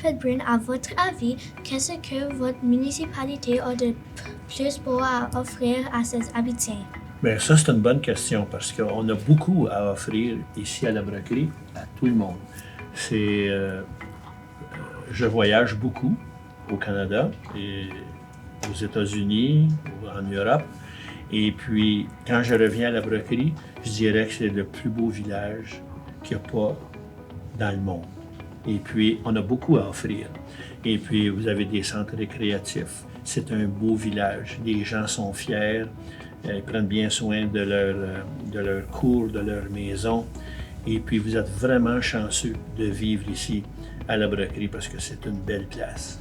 Pedbrin, à votre avis, qu'est-ce que votre municipalité a de plus beau à offrir à ses habitants? Bien, ça, c'est une bonne question parce qu'on a beaucoup à offrir ici à la Broquerie à tout le monde. Je voyage beaucoup au Canada et aux États-Unis, en Europe. Et puis, quand je reviens à la Broquerie, je dirais que c'est le plus beau village qu'il n'y a pas dans le monde. Et puis, on a beaucoup à offrir. Et puis, vous avez des centres récréatifs. C'est un beau village. Les gens sont fiers. Ils prennent bien soin de leur cour, de leur maison. Et puis, vous êtes vraiment chanceux de vivre ici à la Broquerie parce que c'est une belle place.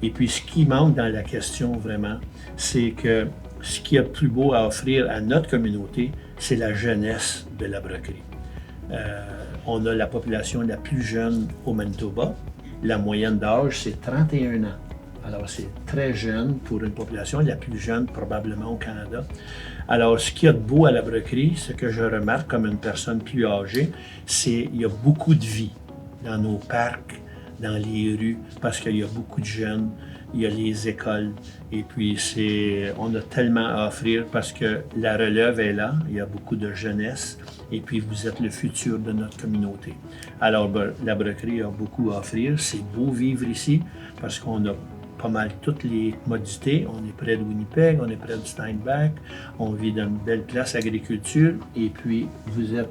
Et puis, ce qui manque dans la question vraiment, c'est que ce qu'il y a de plus beau à offrir à notre communauté, c'est la jeunesse de la Broquerie. On a la population la plus jeune au Manitoba. La moyenne d'âge, c'est 31 ans. Alors, c'est très jeune pour une population, la plus jeune probablement au Canada. Alors, ce qu'il y a de beau à la Broquerie, ce que je remarque comme une personne plus âgée, c'est qu'il y a beaucoup de vie dans nos parcs, dans les rues, parce qu'il y a beaucoup de jeunes, il y a les écoles, et puis on a tellement à offrir parce que la relève est là, il y a beaucoup de jeunesse, et puis vous êtes le futur de notre communauté. Alors, la Broquerie a beaucoup à offrir, c'est beau vivre ici, parce qu'on a pas mal toutes les commodités. On est près de Winnipeg, on est près de Steinbach, on vit dans une belle place agriculture, et puis vous êtes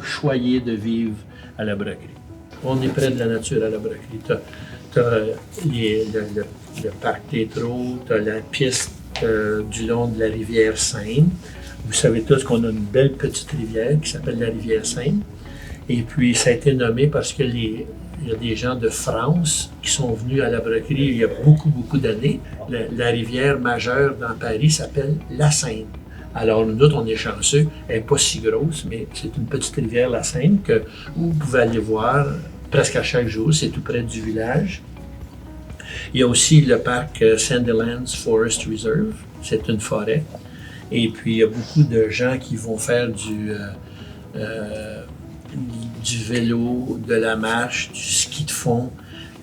choyés de vivre à la Broquerie. On est près de la nature à la Broquerie. Tu as le parc Tétreault, tu as la piste du long de la rivière Seine. Vous savez tous qu'on a une belle petite rivière qui s'appelle la rivière Seine. Et puis, ça a été nommé parce que il y a des gens de France qui sont venus à la Broquerie il y a beaucoup d'années. La rivière majeure dans Paris s'appelle la Seine. Alors, nous autres, on est chanceux. Elle n'est pas si grosse, mais c'est une petite rivière, la Seine, que vous pouvez aller voir presque à chaque jour. C'est tout près du village. Il y a aussi le parc Sandilands Forest Reserve. C'est une forêt. Et puis, il y a beaucoup de gens qui vont faire du vélo, de la marche, du ski de fond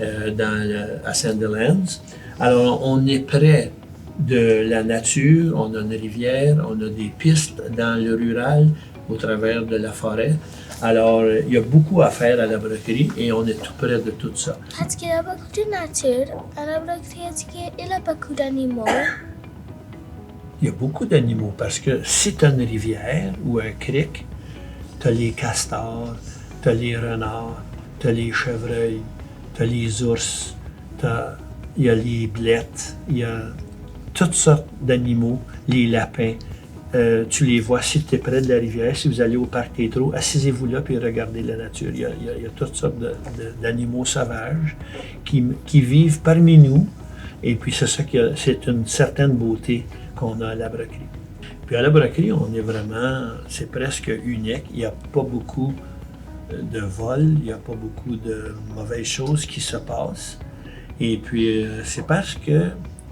à Sandilands. Alors, on est près de la nature, on a une rivière, on a des pistes dans le rural au travers de la forêt. Alors, il y a beaucoup à faire à la Broquerie et on est tout près de tout ça. Est-ce qu'il y a beaucoup de nature à la Broquerie? Est-ce qu'il y a beaucoup d'animaux? Il y a beaucoup d'animaux parce que si tu as une rivière ou un creek, tu as les castors, tu as les renards, tu as les chevreuils, tu as les ours, il y a les blettes, il y a toutes sortes d'animaux, les lapins. Tu les vois si tu es près de la rivière, si vous allez au parc Tétreault, assisez-vous là et regardez la nature. Il y a toutes sortes d'animaux sauvages qui vivent parmi nous. Et puis c'est une certaine beauté qu'on a à la Broquerie. Puis à la Broquerie, c'est presque unique. Il n'y a pas beaucoup de vols, il n'y a pas beaucoup de mauvaises choses qui se passent. Et puis c'est parce que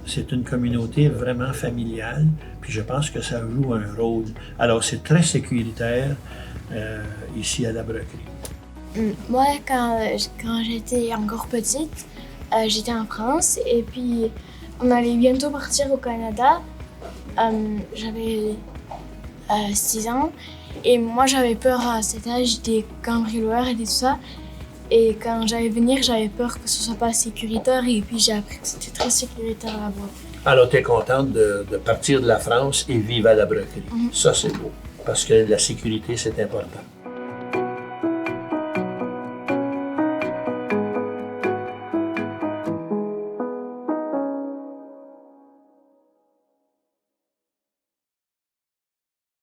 c'est une communauté vraiment familiale, puis je pense que ça joue un rôle. Alors c'est très sécuritaire ici à la Broquerie. Moi, quand j'étais encore petite, j'étais en France et puis on allait bientôt partir au Canada. J'avais 6 ans et moi j'avais peur à cet âge des cambrioleurs et tout ça. Et quand j'allais venir, j'avais peur que ce soit pas sécuritaire et puis j'ai appris que c'était très sécuritaire là-bas. Alors tu es contente de partir de la France et vivre à la Broquerie. Ça c'est beau parce que la sécurité c'est important.